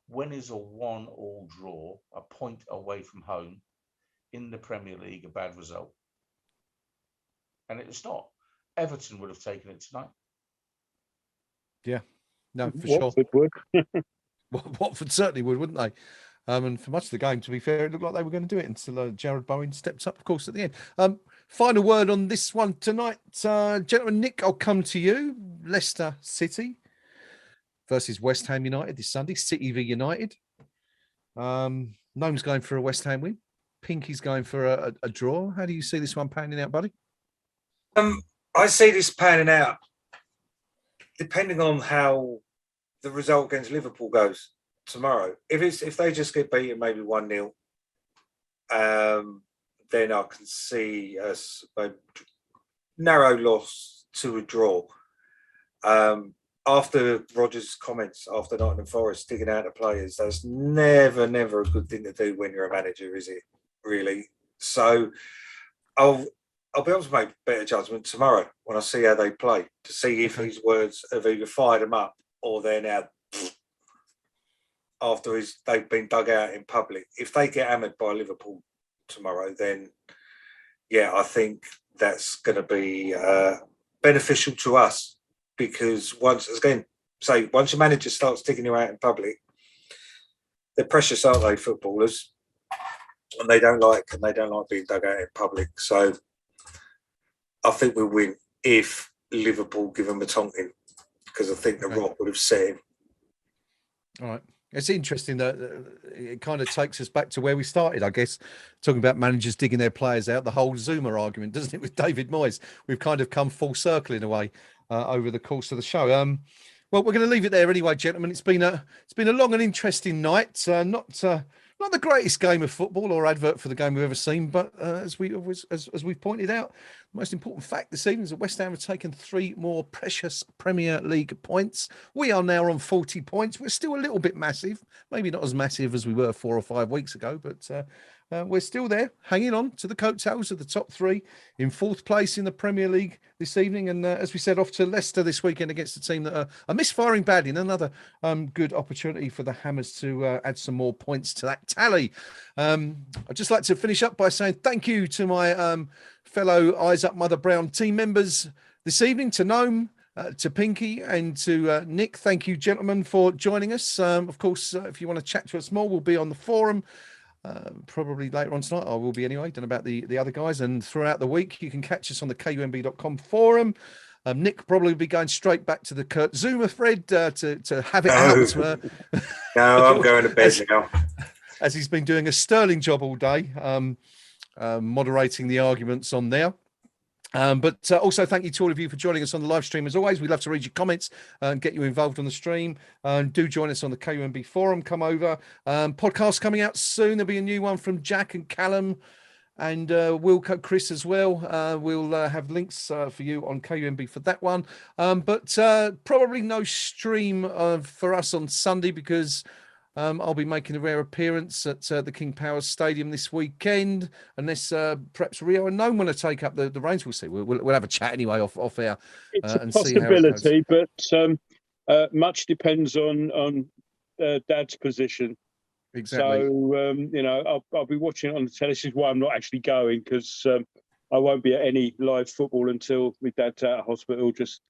when is a 1-1 draw, a point away from home in the Premier League, a bad result? And it's not. Everton would have taken it tonight. Yeah, no, for sure. Watford would. Watford certainly would, wouldn't they? And for much of the game, to be fair, it looked like they were going to do it until Jared Bowen stepped up, of course, at the end. Final word on this one tonight, gentlemen. Nick, I'll come to you. Leicester City versus West Ham United this Sunday. City v United. Gnome's going for a West Ham win. Pinky's going for a draw. How do you see this one panning out, buddy? I see this panning out depending on how the result against Liverpool goes tomorrow. If they just get beaten maybe 1-0, then I can see a narrow loss to a draw. After Rodgers' comments after Nottingham Forest digging out the players, that's never a good thing to do when you're a manager, is it? Really? So I'll be able to make better judgment tomorrow when I see how they play, to see if his words have either fired them up or they're now after they've been dug out in public. If they get hammered by Liverpool tomorrow, then yeah, I think that's going to be beneficial to us, because once your manager starts digging you out in public, they're precious, aren't they, footballers? And they don't like being dug out in public. So I think we'll win if Liverpool give them a tonking, because I think the Rock would have set him. All right. It's interesting that it kind of takes us back to where we started, I guess, talking about managers digging their players out, the whole Zouma argument, doesn't it, with David Moyes? We've kind of come full circle in a way over the course of the show. Well, we're going to leave it there anyway, gentlemen. It's been a long and interesting night. Not the greatest game of football or advert for the game we've ever seen, but as we've pointed out, the most important fact this evening is that West Ham have taken 3 more precious Premier League points. We are now on 40 points. We're still a little bit massive, maybe not as massive as we were 4 or 5 weeks ago, but we're still there, hanging on to the coattails of the top 3 in 4th place in the Premier League this evening. And as we said, off to Leicester this weekend against a team that are misfiring badly, and another good opportunity for the Hammers to add some more points to that tally. I'd just like to finish up by saying thank you to my fellow Eyes Up Mother Brown team members this evening, to Gnome, to Pinky, and to Nick. Thank you, gentlemen, for joining us. Of course, if you want to chat to us more, we'll be on the forum. Probably later on tonight. I will be anyway. Don't know about the other guys. And throughout the week, you can catch us on the KUMB.com forum. Nick probably be going straight back to the Kurt Zouma thread to have it out. No, I'm going to bed now. As he's been doing a sterling job all day, moderating the arguments on there. But also thank you to all of you for joining us on the live stream. As always, we'd love to read your comments and get you involved on the stream. Do join us on the KUMB forum. Come over. Podcast coming out soon. There'll be a new one from Jack and Callum and Wilco, Chris as well. We'll have links for you on KUMB for that one. But probably no stream for us on Sunday, because I'll be making a rare appearance at the King Power Stadium this weekend, unless perhaps Rio and Gnome want to take up the reins. We'll see. We'll have a chat anyway off air. It's and a possibility, but much depends on Dad's position. Exactly. So I'll be watching it on the television. This is why I'm not actually going, because I won't be at any live football until my dad's out of hospital. Just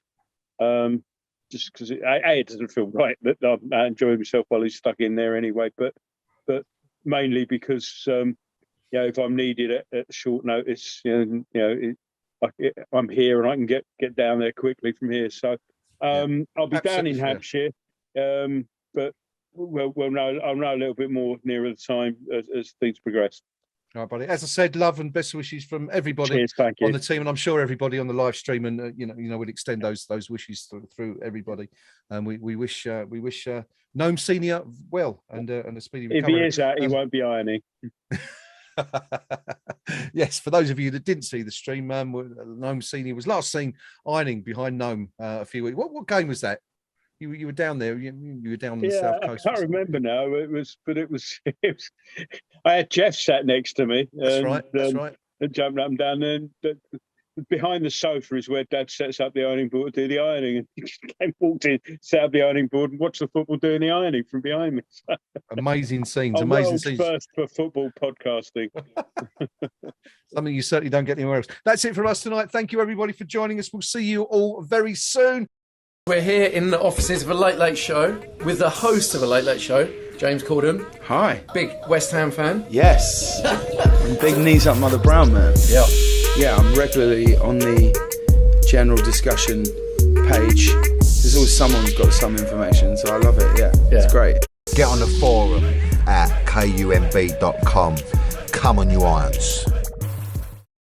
because it doesn't feel right that I'm enjoying myself while he's stuck in there anyway. But mainly because if I'm needed at short notice, I'm here and I can get down there quickly from here. So I'll be down in Hampshire, but I'll know a little bit more nearer the time as things progress. All right, buddy. As I said, love and best wishes from everybody Cheers, thank you. on the team, and I'm sure everybody on the live stream, and would extend those wishes through everybody. And we wish Gnome Senior well and a speedy recovery. If he is out, he won't be ironing. Yes, for those of you that didn't see the stream, Gnome Senior was last seen ironing behind Gnome a few weeks. What game was that? You were down there. You were down on the south coast. I can't remember now. It was. I had Jeff sat next to me. That's right. And jumping up and down. And behind the sofa is where Dad sets up the ironing board to do the ironing. And he came, walked in, set up the ironing board, and watched the football doing the ironing from behind me. Amazing scenes. Amazing scenes. First for football podcasting. Something you certainly don't get anywhere else. That's it from us tonight. Thank you, everybody, for joining us. We'll see you all very soon. We're here in the offices of a Late Late Show with the host of a Late Late Show, James Corden. Hi. Big West Ham fan. Yes. And big knees up Mother Brown man. Yeah. Yeah, I'm regularly on the general discussion page. There's always someone who's got some information, so I love it. Yeah. It's great. Get on the forum at kumb.com. Come on, you irons.